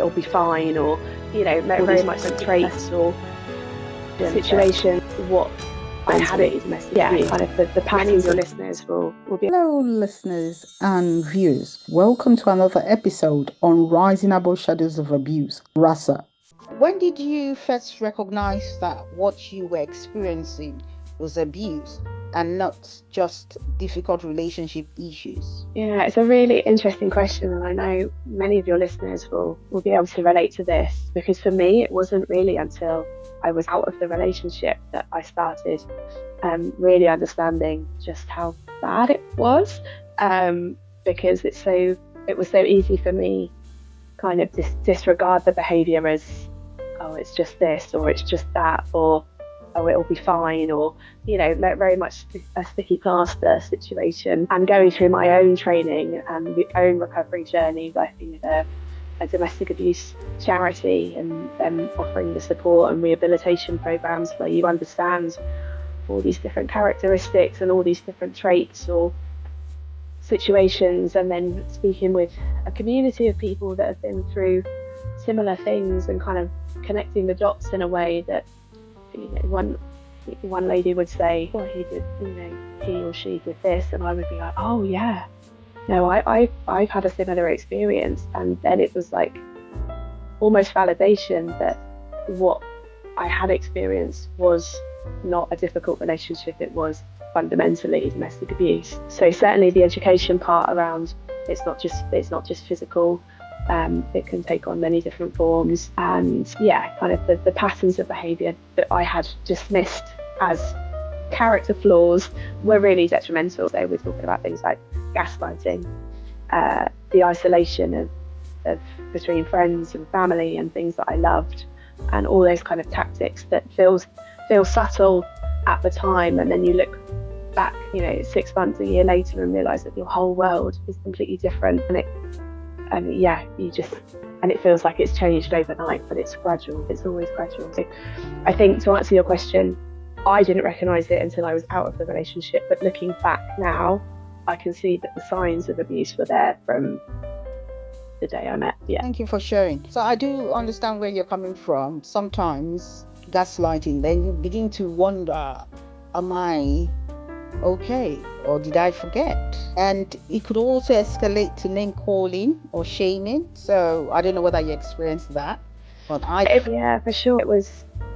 it'll be fine, or very much like traits or situations. What I had it is messy. Yeah, kind of the patterns your listeners will be. Hello, listeners and viewers. Welcome to another episode on Rising Above Shadows of Abuse, RASA. When did you first recognize that what you were experiencing was abuse and not just difficult relationship issues? Yeah, it's a really interesting question, and I know many of your listeners will be able to relate to this, because for me it wasn't really until I was out of the relationship that I started really understanding just how bad it was, because it was so easy for me kind of disregard the behaviour as, oh, it's just this, or it's just that, or oh, it'll be fine, or very much a sticky plaster situation. And going through my own training and my own recovery journey, working at a domestic abuse charity, and then offering the support and rehabilitation programs where you understand all these different characteristics and all these different traits or situations, and then speaking with a community of people that have been through similar things and kind of connecting the dots in a way that one lady would say, well, he or she did this, and I would be like, oh yeah, no, I've had a similar experience. And then it was like almost validation that what I had experienced was not a difficult relationship, it was fundamentally domestic abuse. So certainly the education part around it's not just physical, it can take on many different forms, and kind of the patterns of behaviour that I had dismissed as character flaws were really detrimental. So we're talking about things like gaslighting, the isolation of between friends and family and things that I loved, and all those kind of tactics that feel subtle at the time, and then you look back 6 months, a year later, and realise that your whole world is completely different, and it feels like it's changed overnight, but it's gradual. It's always gradual. So I think, to answer your question, I didn't recognise it until I was out of the relationship, but looking back now, I can see that the signs of abuse were there from the day I met. Yeah. Thank you for sharing. So I do understand where you're coming from. Sometimes gaslighting, then you begin to wonder, am I okay, or did I forget? And it could also escalate to name calling or shaming. So I don't know whether you experienced that, but yeah, for sure.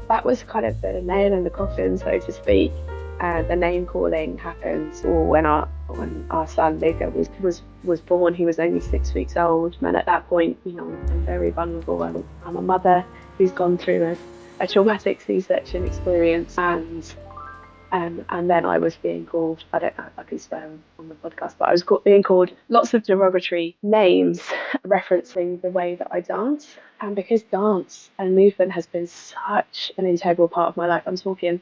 That was kind of the nail in the coffin, so to speak. The name calling happened, or when our son Luca was born. He was only 6 weeks old, and at that point, I'm very vulnerable. I'm a mother who's gone through a traumatic C-section experience, and then I was being called, I don't know if I can swear on the podcast, but I was being called lots of derogatory names referencing the way that I dance. And because dance and movement has been such an integral part of my life, I'm talking,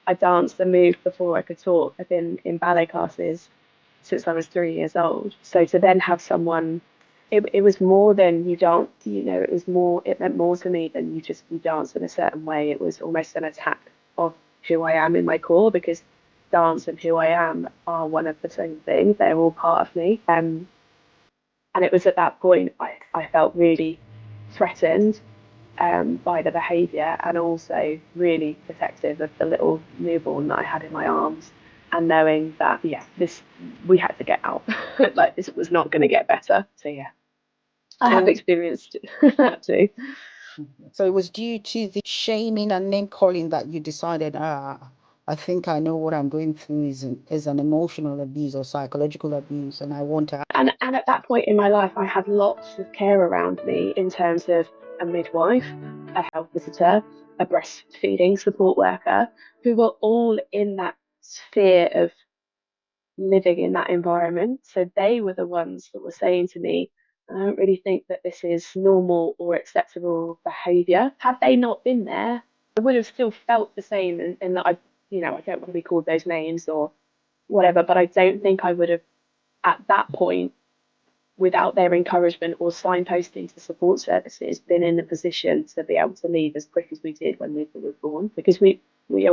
I danced and moved before I could talk. I've been in ballet classes since I was 3 years old. So to then have someone, it was more than you dance, it meant more to me than you dance in a certain way. It was almost an attack of who I am in my core, because dance and who I am are one of the same thing. They're all part of me. And it was at that point I felt really threatened by the behaviour, and also really protective of the little newborn that I had in my arms, and knowing that we had to get out. Like, this was not going to get better. So I have experienced that too. So it was due to the shaming and name calling that you decided, I think I know what I'm going through is an emotional abuse or psychological abuse, and I want to. And at that point in my life, I had lots of care around me, in terms of a midwife, a health visitor, a breastfeeding support worker, who were all in that sphere of living in that environment. So they were the ones that were saying to me, I don't really think that this is normal or acceptable behaviour. Had they not been there, I would have still felt the same, in that I don't want to be called those names or whatever, but I don't think I would have, at that point, without their encouragement or signposting to support services, been in a position to be able to leave as quick as we did when Luca was born, because we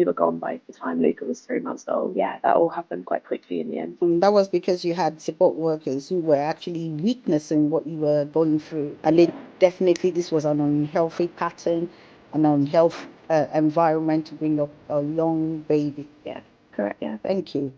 were gone by the time Luca was 3 months old. Yeah, that all happened quite quickly in the end. And that was because you had support workers who were actually witnessing what you were going through. And definitely this was an unhealthy pattern, an unhealthy environment to bring up a young baby. Yeah, correct, yeah. Thank you.